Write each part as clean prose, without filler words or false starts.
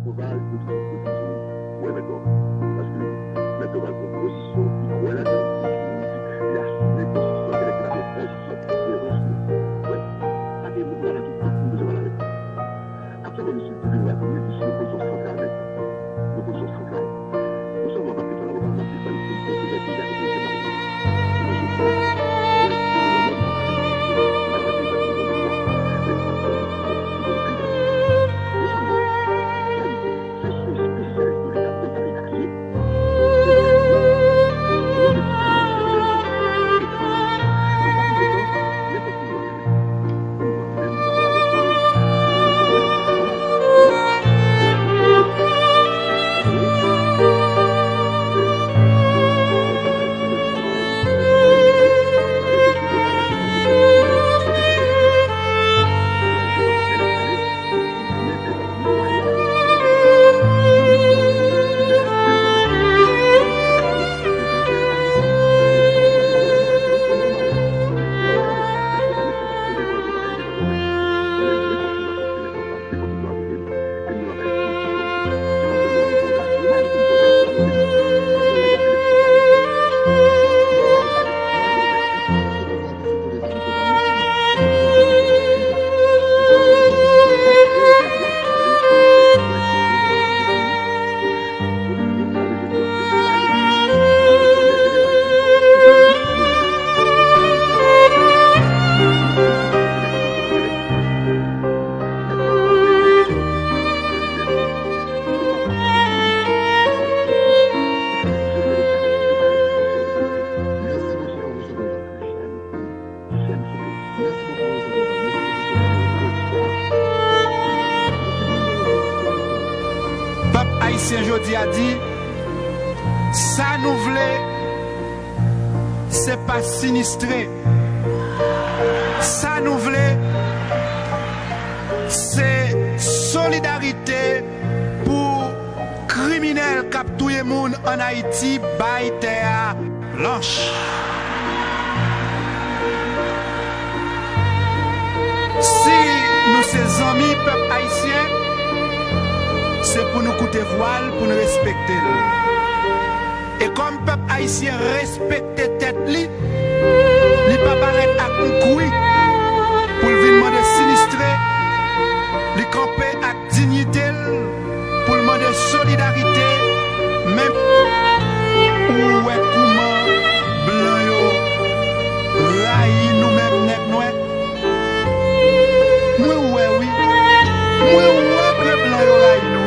Sauvage, ouais, d'accord. Parce que maintenant, la composition, il croit là-dedans, il assume les positions, il a la réponse, les ressources. Ouais, ça fait beaucoup, voilà, tout le monde besoin de la réponse. Après, on est sur le début de la première, c'est une position centrale maintenant. Une position centrale. Nous sommes en marqué, on a marqué, c'est une position qui a déjà été marquée. Moi, je crois, Haïtien jodi a dit, ça nous voulait, c'est pas sinistré. Ça nous voulait, c'est solidarité pour criminels capturer moun en Haïti, bay terre blanche. Si nous ces amis peuple haïtien, c'est pour nous coûter voile, pour nous respecter. Et comme le peuple haïtien respecte tête li, il pas paraître à coucouille pour le demander sinistré, il camper à dignité, pour le demander solidarité, même où est comment blanc yo, raï nous-mêmes net noir. Moi ouais oui, moi ouais que blanc yo raï nous.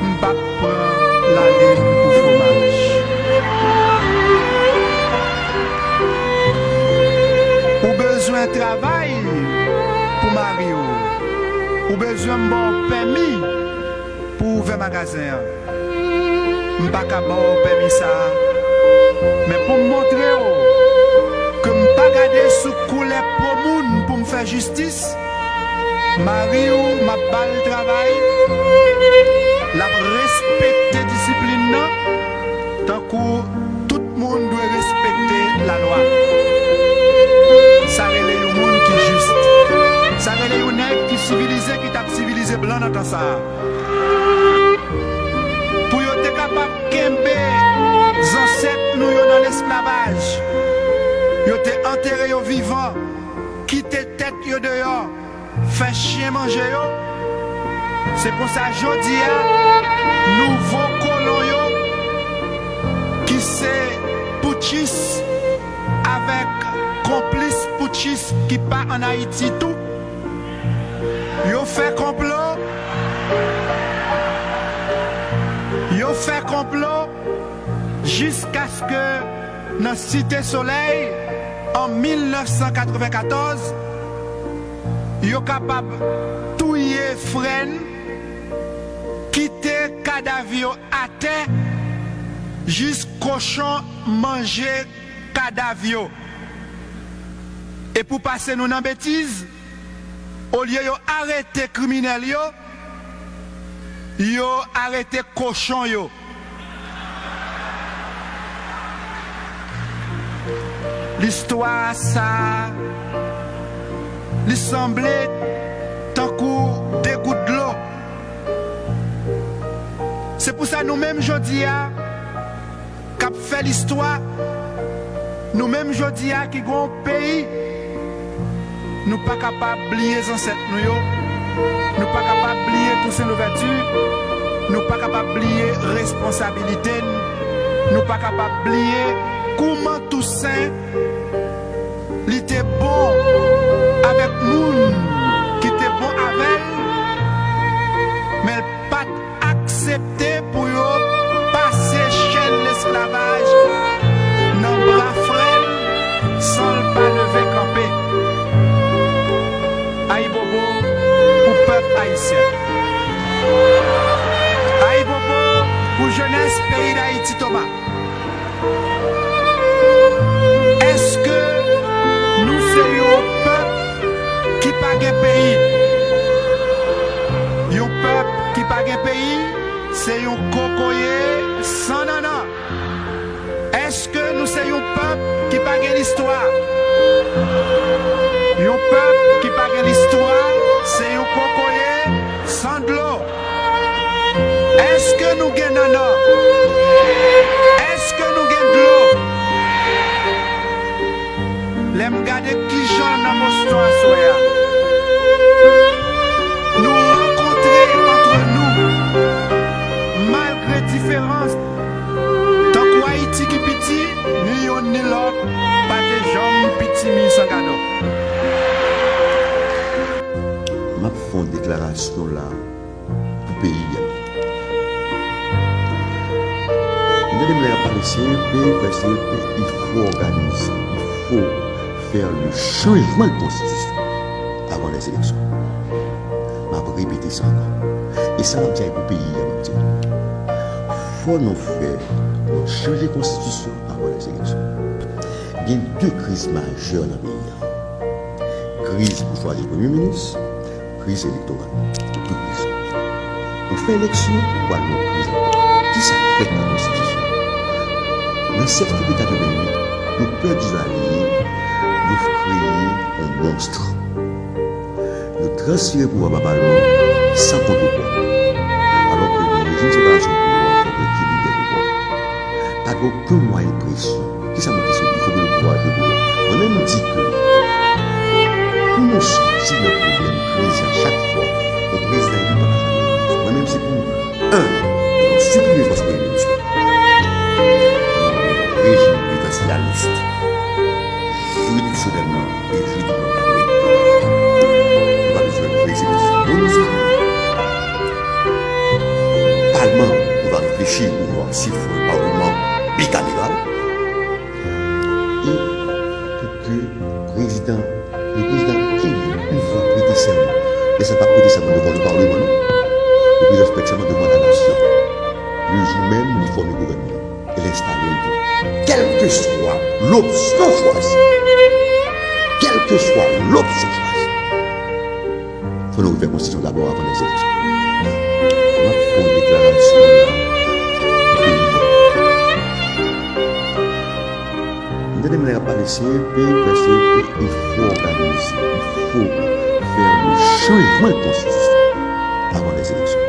M'pas prendre la ligne pour fromage. Ou besoin de travail pour Mario. Ou besoin de bon permis pour ouvrir magasin. M'pas qu'à bon permis ça. Mais pour me montrer que m'pas garder sous couleur pour moun pour me faire justice. Mario m'a pas le travail. La respecter discipline non, tant que tout le monde doit respecter la loi. Ça relève le monde qui est juste. Ça relève le nègre qui est civilisé, qui t'a civilisé blanc dans ça. Pour être capable de kembe, ancêtres nous dans l'esclavage. Yo te enterré yo vivant, quitter tête yo dehors, faire chien manger yo. C'est pour ça jodi a nouveau colon yo qui c'est putschiste avec complice putschiste qui part en Haïti tout. Yo fait complot. Yo fait complot jusqu'à ce que dans Cité Soleil en 1994 yo capable touyer freine quitter cadavre à terre jusqu'au cochon manger cadavre. Et pour passer nous dans bêtise, au lieu de arrêter criminel yo arrêté cochon yo. L'histoire ça, il semblait tant qu'on dégoût ça, nous-mêmes, jeudi, qui a fait l'histoire, nous-mêmes, jeudi, qui avons un pays, nous ne sommes pas capables d'oublier les ancêtres, nous ne sommes pas capables d'oublier toutes ces ouvertures, nous ne sommes pas capables d'oublier la responsabilité, nous ne sommes pas capables d'oublier comment tout ça, il était bon avec nous, qui était bon avec, mais pas accepté pour passer chaîne l'esclavage dans le bras frêle sans le pas lever camper. Aïe Bobo pour peuple haïtien. Aïe Bobo pour jeunesse pays d'Haïti Thomas. Est-ce que nous sommes un peuple qui n'a pas de pays? Un peuple qui n'a pas de pays, c'est un cocoyer sans nana. Est-ce que nous sommes un peuple qui n'a pas l'histoire? Un peuple qui n'a pas l'histoire, c'est un cocoyer sans de l'eau. Est-ce que nous avons nana? Est-ce que nous avons de l'eau? Les m'gade qui j'en dans mon histoire soya. Nous rencontrer entre nous, malgré différence, tant qu'Haïti qui petit, ni on ni l'autre, pas de jambes petit mi sans cadeau. Ma font déclaration là pour pays. Nous devons parler CEP parce qu'il faut organiser, il faut faire le changement de constitution avant les élections. Je vais répéter ça encore. Et ça va dire pour le pays. Il faut nous faire changer la constitution avant les élections. Il y a deux crises majeures dans le pays. Crise pour choisir le Premier ministre, crise électorale. Deux crises. On fait élection pour aller en crise. Qui ça fait dans la constitution? Dans cette coup d'État de 2008, nous perdons alliés, nous créons un monstre. Nous transférons pour Babalon sans contre-pouvoir. Alors que le régime de séparation de pouvoir faut équilibrer les pouvoirs. Pas aucun moyen de pression. Qui ça me dit? Il faut que le pouvoir joue le pouvoir. Moi-même dit que pour nous sortir le problème crise à chaque fois, le président n'est pas capable. Moi-même c'est pour supprimer le poste de ministre. Régime présidentialiste, juridictionnellement et juridiquement cadré. On va besoin de l'exécutif monocycle. Parlement, on va réfléchir pour voir s'il faut un parlement bicaméral. Et pour que le président élu, une fois prêté serment, ne laisse pas prêter serment devant le Parlement, non. Le président prête serment devant la nation. Le jour même, il forme le gouvernement et l'installer le tout. Quelle que soit l'option choisie, quelle que soit l'option choisie, il faut nous faire constitution d'abord avant les élections. On va faire une déclaration là, pays. Nous devons parler CEP parce qu'il faut organiser, il faut faire le changement de constitution avant les élections.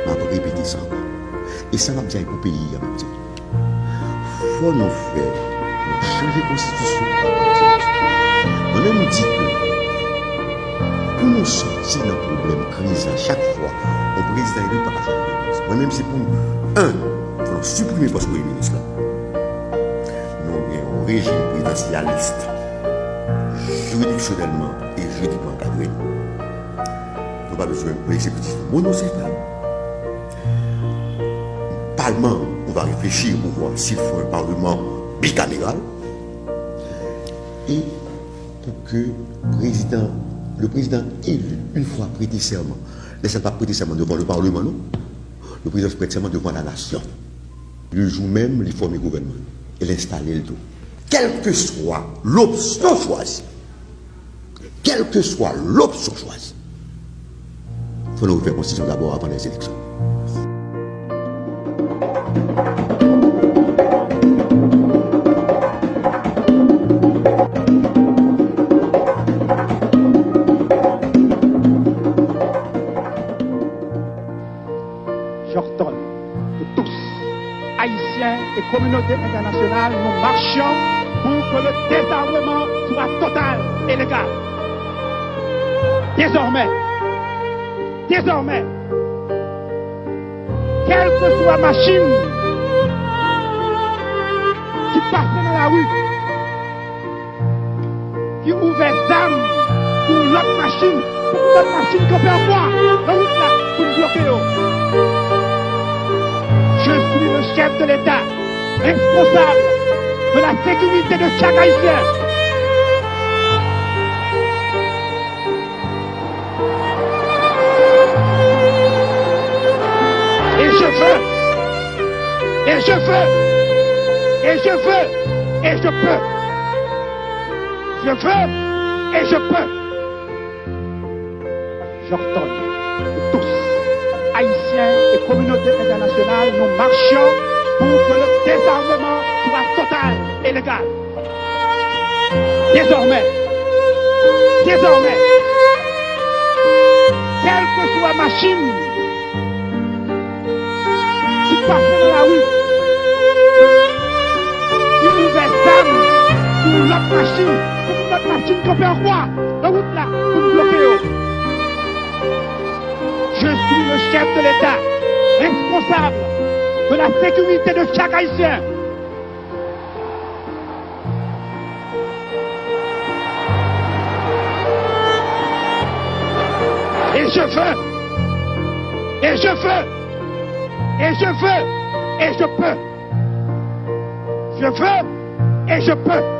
On va répéter ça encore. Et ça va dire pour le pays. Il faut nous faire changer la constitution avant les élections. On-même dit que pour nous sortir d'un problème crise à chaque fois, le président n'est pas capable de faire. Moi-même c'est pour nous supprimer le poste de Premier ministre. Nous avons un régime présidentialiste, juridictionnellement et juridiquement cadré. Nous n'avons pas besoin de l'exécutif monocycle. Parlement, on va réfléchir pour voir s'il faut un parlement bicaméral. Et pour que le président élu, une fois prêté serment, ne laisse pas prêter serment devant le Parlement, non. Le président prête serment devant la nation. Le jour même, il forme le gouvernement et l'installer le tout. Quelle que soit l'option choisie, quelle que soit l'option choisie, il faut nous faire constitution d'abord avant les élections. Jordan. Haïtiens et communauté internationale, nous marchons pour que le désarmement soit total et légal. Désormais, quelle que soit machine qui passe dans la rue, qui ouvre des armes pour l'autre machine, qu'on fait quoi? La route là, pour nous bloquer. Je suis le chef de l'État, responsable de la sécurité de chaque Haïtien. Et je veux, j'ordonne que tous, Haïtiens et communauté internationale, nous marchions pour que le désarmement soit total et légal. Désormais, quelle que soit machine qui passe dans la rue, qui ouvre des armes pour notre machine qu'on fait quoi? La route là, pour nous bloquer. Je suis le chef de l'État, responsable de la sécurité de chaque Haïtien. Et je peux. Je veux et je peux.